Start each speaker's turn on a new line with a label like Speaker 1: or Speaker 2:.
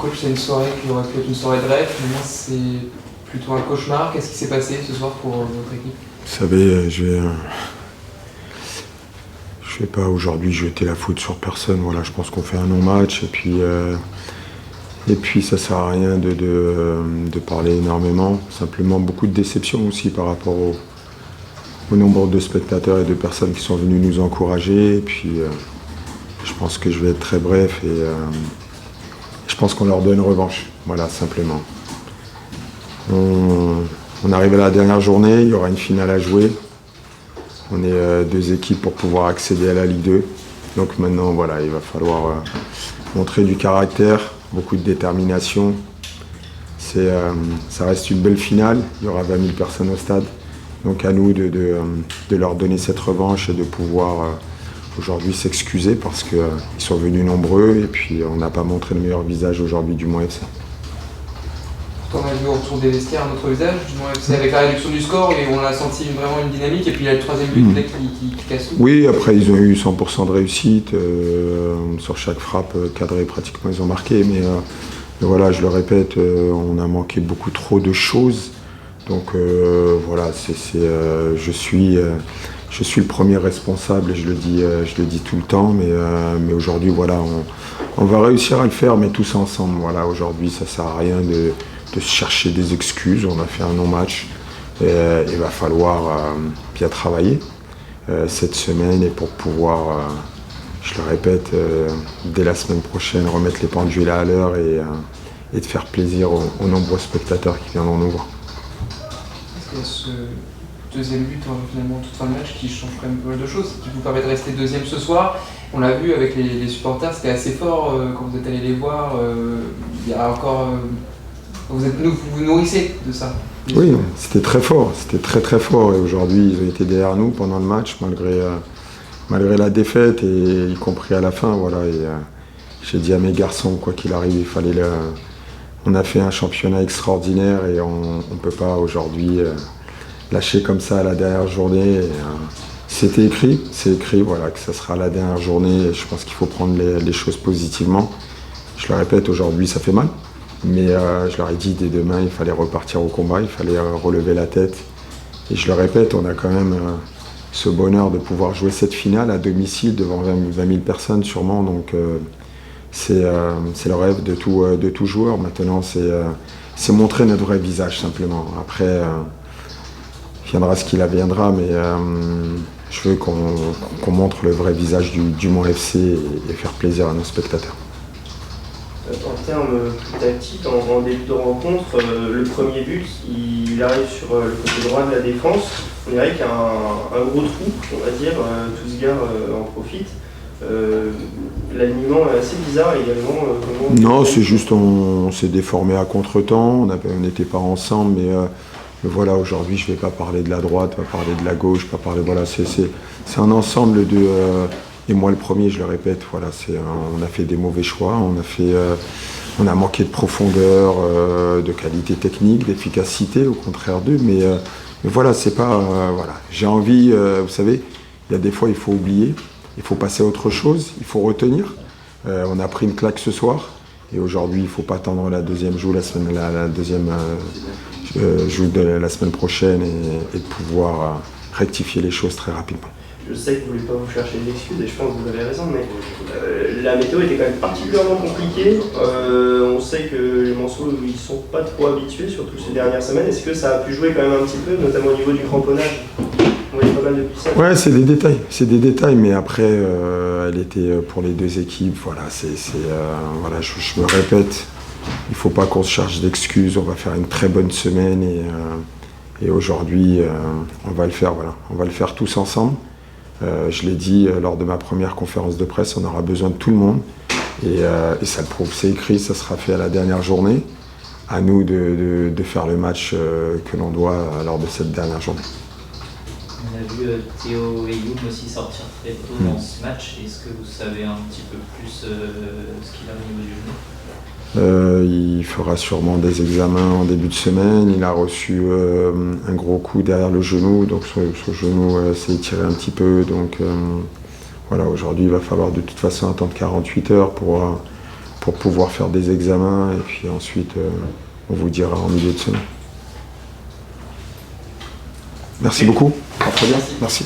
Speaker 1: coach, c'est une soirée qui aurait pu être une soirée de rêve, finalement c'est plutôt un cauchemar. Qu'est-ce qui s'est passé ce soir pour votre équipe?
Speaker 2: Vous savez, je vais pas aujourd'hui jeter la faute sur personne. Voilà, je pense qu'on fait un non-match et puis ça sert à rien de parler énormément. Simplement beaucoup de déception aussi par rapport au nombre de spectateurs et de personnes qui sont venues nous encourager. Et puis je pense que je vais être très bref et je pense qu'on leur donne revanche. Voilà, simplement. On arrive à la dernière journée, il y aura une finale à jouer. On est deux équipes pour pouvoir accéder à la Ligue 2. Donc maintenant, voilà, il va falloir montrer du caractère, beaucoup de détermination. Ça reste une belle finale, il y aura 20 000 personnes au stade. Donc à nous de leur donner cette revanche et de pouvoir aujourd'hui s'excuser parce qu'ils sont venus nombreux et puis on n'a pas montré le meilleur visage aujourd'hui du Mont FC.
Speaker 1: On a vu au retour des vestiaires un autre visage du Mont FC avec la réduction du score et on a senti vraiment une dynamique et puis il y a le troisième but qui casse tout.
Speaker 2: Oui, après ils ont eu 100% de réussite, sur chaque frappe cadrée pratiquement ils ont marqué, mais voilà, je le répète, on a manqué beaucoup trop de choses, donc voilà, je suis le premier responsable et je le dis tout le temps, mais aujourd'hui voilà, on va réussir à le faire, mais tous ensemble. Voilà, aujourd'hui ça sert à rien de se chercher des excuses, on a fait un non-match et il va falloir bien travailler cette semaine et pour pouvoir, je le répète, dès la semaine prochaine remettre les pendules à l'heure et de faire plaisir aux nombreux spectateurs qui viendront nous voir.
Speaker 1: Est-ce qu'il y a ce deuxième but finalement toute fin de match qui change quand même pas mal de choses, qui vous permet de rester deuxième ce soir? On l'a vu avec les supporters, c'était assez fort quand vous êtes allé les voir. Il y a encore vous nourrissez de ça.
Speaker 2: Oui, c'était très fort, c'était très très fort et aujourd'hui ils ont été derrière nous pendant le match malgré la défaite et y compris à la fin. Voilà, et j'ai dit à mes garçons, quoi qu'il arrive, il fallait on a fait un championnat extraordinaire et on ne peut pas aujourd'hui lâcher comme ça à la dernière journée. Et, c'est écrit, voilà, que ça sera la dernière journée et je pense qu'il faut prendre les choses positivement. Je le répète, aujourd'hui ça fait mal. Mais je leur ai dit dès demain, il fallait repartir au combat, il fallait relever la tête. Et je le répète, on a quand même ce bonheur de pouvoir jouer cette finale à domicile devant 20 000 personnes sûrement. Donc c'est le rêve de tout joueur. Maintenant, c'est montrer notre vrai visage simplement. Après, viendra ce qu'il adviendra, mais je veux qu'on montre le vrai visage du Mont FC et faire plaisir à nos spectateurs.
Speaker 3: En termes plus tactiques, en début de rencontre, le premier but, il arrive sur le côté droit de la défense. On dirait qu'il y a un gros trou, on va dire, Tousgar en profite. L'alignement est assez bizarre également.
Speaker 2: Non, c'est juste on s'est déformé à contre-temps, on n'était pas ensemble, mais voilà, aujourd'hui je ne vais pas parler de la droite, pas parler de la gauche, pas parler. Voilà, c'est un ensemble de. Et moi le premier, je le répète, voilà, on a fait des mauvais choix, on a manqué de profondeur, de qualité technique, d'efficacité, au contraire d'eux, mais voilà, c'est pas. Voilà. J'ai envie, vous savez, il y a des fois il faut oublier, il faut passer à autre chose, il faut retenir. On a pris une claque ce soir, et aujourd'hui il ne faut pas attendre la deuxième joue, la deuxième joue de la semaine prochaine et de pouvoir rectifier les choses très rapidement.
Speaker 3: Je sais que vous ne voulez pas vous chercher d'excuses et je pense que vous avez raison, mais la météo était quand même particulièrement compliquée. On sait que les Manceaux ils ne sont pas trop habitués, surtout ces dernières semaines. Est-ce que ça a pu jouer quand même un petit peu, notamment au niveau du cramponnage? On voyait pas mal de glissades.
Speaker 2: Ouais, c'est des détails, mais après, elle était pour les deux équipes. Voilà, voilà, je me répète, il ne faut pas qu'on se charge d'excuses. On va faire une très bonne semaine et aujourd'hui, on va le faire. Voilà, on va le faire tous ensemble. Je l'ai dit lors de ma première conférence de presse, on aura besoin de tout le monde et ça le prouve, c'est écrit, ça sera fait à la dernière journée. À nous de faire le match que l'on doit lors de cette dernière journée.
Speaker 4: On a vu Théo Eyoum aussi sortir très tôt dans ce match. Est-ce que vous savez un petit peu plus ce qu'il a au niveau du genou?
Speaker 2: Il fera sûrement des examens en début de semaine. Il a reçu un gros coup derrière le genou, donc son genou s'est étiré un petit peu. Donc voilà, aujourd'hui il va falloir de toute façon attendre 48 heures pour pour pouvoir faire des examens, et puis ensuite on vous dira en milieu de semaine. Merci beaucoup. À très bien. Merci.